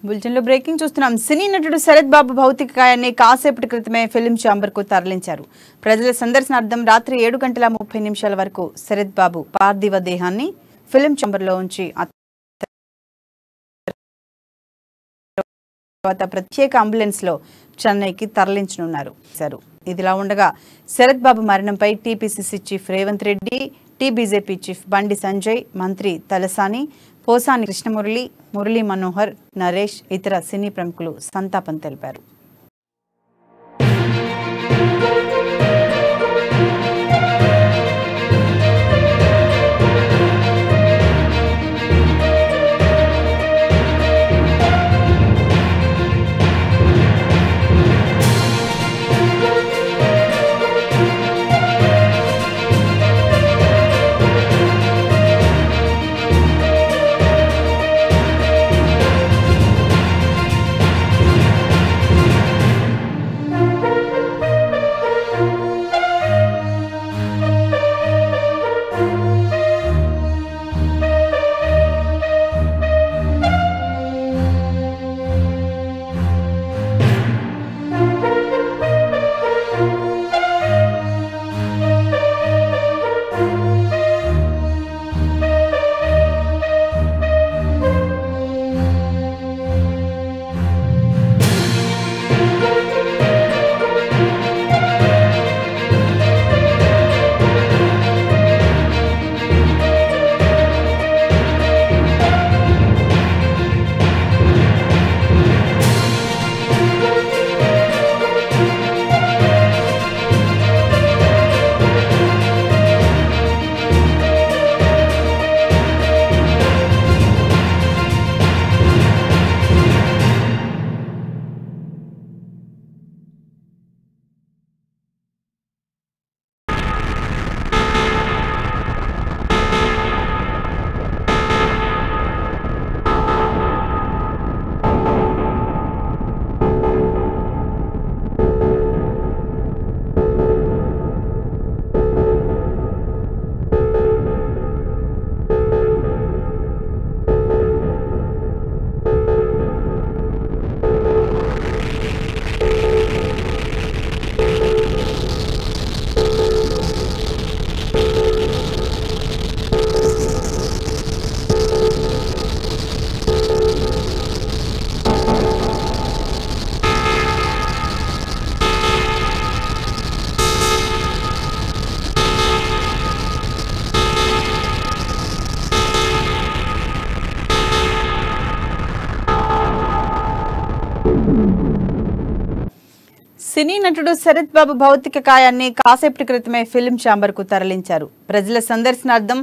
బులెటిన్లో బ్రేకింగ్ చూస్తున్నాం. సినీ నటుడు శరత్ బాబు భౌతిక కాయాన్ని కాసేపటి క్రితమే ఫిల్మ్ ఛాంబర్ కు తరలించారు. ప్రజల సందర్శనార్థం రాత్రి 7:30 వరకు శరత్ బాబు పార్థివ దేహాన్ని ఫిల్మ్ ఛాంబర్లో ఉంచి తర్వాత ప్రత్యేక అంబులెన్స్ లో చెన్నైకి తరలించనున్నారు. ఇదిలా ఉండగా శరత్ బాబు మరణంపై TPCC chief Revanth Reddy, TBJP chief Bandi Sanjay, మంత్రి తలసాని, పోసాని కృష్ణమురళి, మురళీ మనోహర్, నరేష్, ఇతర సినీ ప్రముఖులు సంతాపం తెలిపారు. సినీ నటుడు శరత్ బాబు భౌతిక కాయాన్ని కాసేపటి క్రితమే ఫిల్మ్ ఛాంబర్ కు తరలించారు. ప్రజల సందర్శనార్థం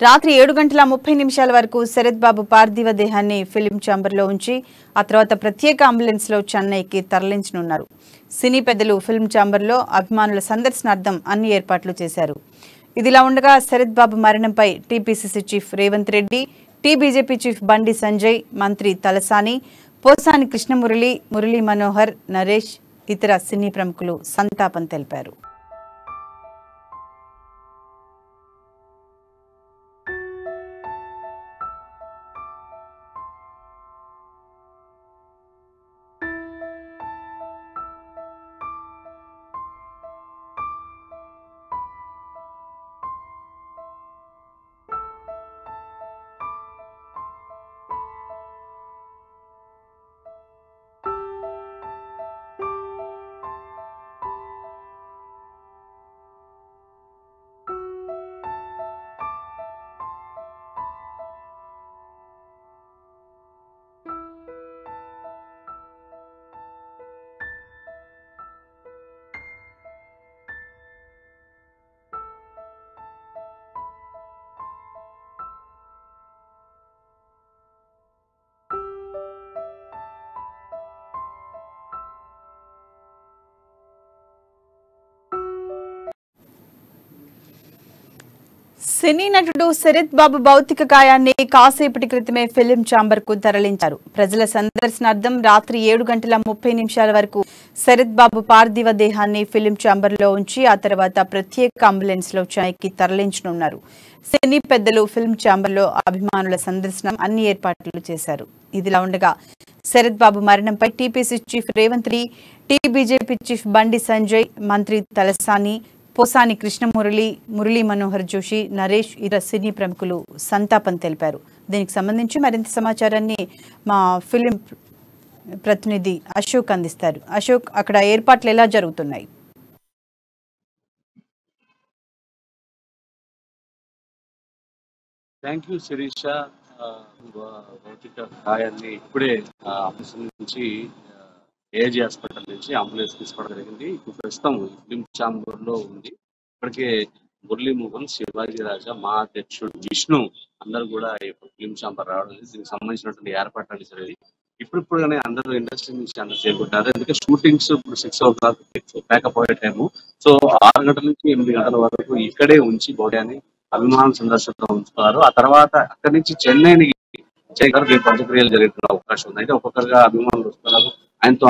రాత్రి 7:30 వరకు శరత్ బాబు పార్థివ దేహాన్ని ఫిల్మ్ ఛాంబర్ లో ఉంచి ఆ తర్వాత ప్రత్యేక అంబులెన్స్ లో చెన్నైకి తరలించనున్నారు. సినీ పెద్దలు ఫిల్మ్ ఛాంబర్ లో అభిమానుల సందర్శనార్థం అన్ని ఏర్పాట్లు చేశారు. ఇదిలా ఉండగా శరత్ బాబు మరణంపై TPCC chief Revanth Reddy, TBJP chief Bandi Sanjay, మంత్రి తలసాని, పోసాని కృష్ణమురళి, మురళీ మనోహర్, నరేష్, ఇతర సినీ ప్రముఖులు సంతాపం తెలిపారు. సినీ నటుడు శరత్ బాబు భౌతిక కాయాన్ని కాసేపటి క్రితమే ఫిల్మ్ ఛాంబర్ కు తరలించారు. ప్రజల సందర్శనార్థం రాత్రి 7:30 వరకు శరత్ బాబు పార్థివ దేహాన్ని ఫిల్మ్ ఛాంబర్ లో ఉంచి ఆ తర్వాత ప్రత్యేక అంబులెన్స్ లో చెన్నైకి తరలించనున్నారు. సినీ పెద్దలు ఫిల్మ్ ఛాంబర్ లో అభిమానుల సందర్శనం అన్ని ఏర్పాట్లు చేశారు. ఇదిలా ఉండగా శరత్ బాబు మరణంపై TPC chief Revanth Reddy, TBJP chief Bandi Sanjay, మంత్రి తలసాని, పోసాని కృష్ణమురళి, మురళీ మనోహర్ జోషి, నరేష్, ఇతర సినీ ప్రముఖులు సంతాపం తెలిపారు. దీనికి సంబంధించి మరింత సమాచారాన్ని మా ఫిలిం ప్రతినిధి అశోక్ అందిస్తారు. అశోక్, అక్కడ ఏర్పాట్లు ఎలా జరుగుతున్నాయి? Thank you Sireesha. భౌతిక గాయాన్ని ఇప్పుడే ఆఫీస్ నుంచి ఏజీ హాస్పిటల్ నుంచి అంబులెన్స్ తీసుకోవడం జరిగింది. ఇప్పుడు ప్రస్తుతం ఫిలిం ఛాంబర్ లో ఉంది. ఇప్పటికే మురళీమోహన్, శివాజీ రాజా, మా అధ్యక్షుడు విష్ణు అందరూ కూడా ఫిలిం ఛాంబర్ రావడం జరిగింది. దీనికి సంబంధించినటువంటి ఏర్పాట్లు జరిగింది. ఇప్పుడుగానే అందరూ ఇండస్ట్రీ నుంచి అందరూ చేరుకుంటారు. ఎందుకంటే షూటింగ్స్ ఇప్పుడు 6 o'clock ప్యాకప్ అయ్యే టైము. సో 6 గంటల నుంచి 8 గంటల వరకు ఇక్కడే ఉంచి బోడ్యాన్ని అభిమానుల సందర్శనలో ఉంచుతారు. ఆ తర్వాత అక్కడి నుంచి చెన్నైకి రేపు అంత్యక్రియలు జరుగుతున్న అవకాశం ఉంది. అయితే ఒక్కొక్కరుగా అభిమానులు వస్తున్నారు. ఆయనతో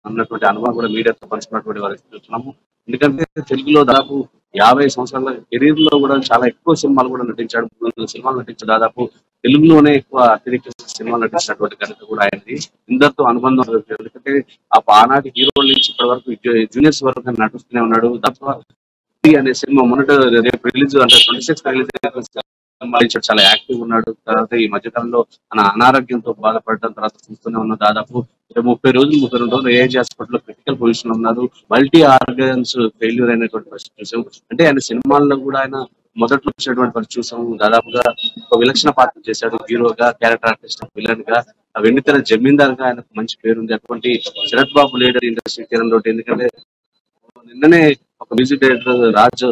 అన్నటువంటి అనుభవం కూడా మీడియాతో పంచుకున్నటువంటి వారికి చూస్తున్నాము. ఎందుకంటే తెలుగులో దాదాపు 50 సంవత్సరాల కెరీర్ లో కూడా చాలా ఎక్కువ సినిమాలు కూడా నటించాడు. 300 సినిమాలు నటించాడు. దాదాపు తెలుగులోనే ఎక్కువ అత్యధిక సినిమాలు నటించినటువంటి ఘనత కూడా ఆయనది. అందరితో అనుబంధం. ఎందుకంటే ఆనాటి హీరోల నుంచి ఇప్పటి వరకు జూనియర్స్ వరకు నటిస్తూనే ఉన్నాడు. దాదాపు అనే సినిమా మొన్నట రేపు రిలీజ్ అంటే 26 రిలీజ్ చాలా యాక్టివ్ ఉన్నాడు. తర్వాత ఈ మధ్యకాలంలో అనారోగ్యంతో బాధపడటం తర్వాత చూస్తూనే ఉన్న దాదాపు 30 రోజులు 32 రోజులు ఏజీ హాస్పిటల్ క్రిటికల్ పొజిషన్ ఉన్నారు. మల్టీ ఆర్గన్స్ ఫెయిల్యూర్ అయినటువంటి పరిస్థితి చూసాం. అంటే ఆయన సినిమాల్లో కూడా ఆయన మొదట్లో వచ్చినటువంటి పరిస్థితి చూసాం. దాదాపుగా ఒక విలక్షణ పాత్ర చేశాడు. హీరోగా, క్యారెక్టర్ ఆర్టిస్ట్, విలన్ గా, వెండితెర జమీందార్ గా ఆయనకు మంచి పేరుంది. అటువంటి శరత్ బాబు లీడర్ ఇండస్ట్రీ తీరంలో. ఎందుకంటే నిన్ననే ఒక మ్యూజిక్ డైరెక్టర్ రాజు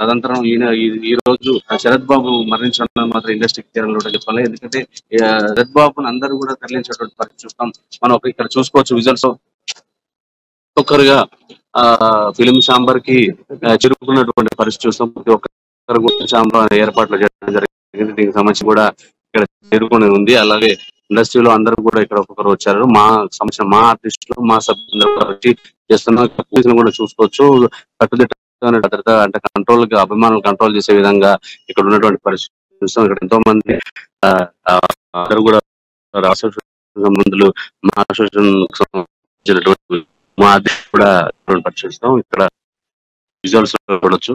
తదంతరం ఈ రోజు శరత్ బాబు మరణించడం మాత్రం ఇండస్ట్రీకి తీరంలో చెప్పాలి. ఎందుకంటే శరత్ బాబుని అందరూ కూడా తరలించేటువంటి పరిస్థితి చూస్తాం. మనం ఇక్కడ చూసుకోవచ్చు విజువల్స్. ఒక్కొక్కరుగా ఫిలిం ఛాంబర్ కి చేరుకున్నటువంటి పరిస్థితి చూస్తాం. ప్రతి ఒక్కరు కూడా ఛాంబర్ ఏర్పాట్లు చేయడం జరిగింది. దీనికి సంబంధించి కూడా ఇక్కడ చేరుకుని ఉంది. అలాగే ఇండస్ట్రీలో అందరూ కూడా ఇక్కడ ఒక్కొక్కరు వచ్చారు. మా సంబంధించిన మా ఆర్టిస్టులు, మా సభ్యులు వచ్చి చేస్తున్న కూడా చూసుకోవచ్చు. కట్టుదిట్టమైన భద్రత అంటే కంట్రోల్ గా అభిమానులు కంట్రోల్ చేసే విధంగా ఇక్కడ ఉన్నటువంటి పరిస్థితి చూస్తాం. ఇక్కడ ఎంతో మంది అందరూ కూడా సంబంధులు మా అసోసియేషన్ మా అధ్యక్షుడు కూడా పరిశీలిస్తాం. ఇక్కడ విజువల్స్ చూడొచ్చు.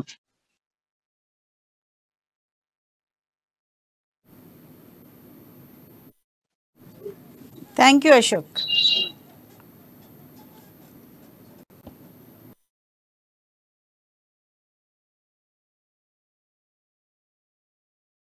Thank you Ashok.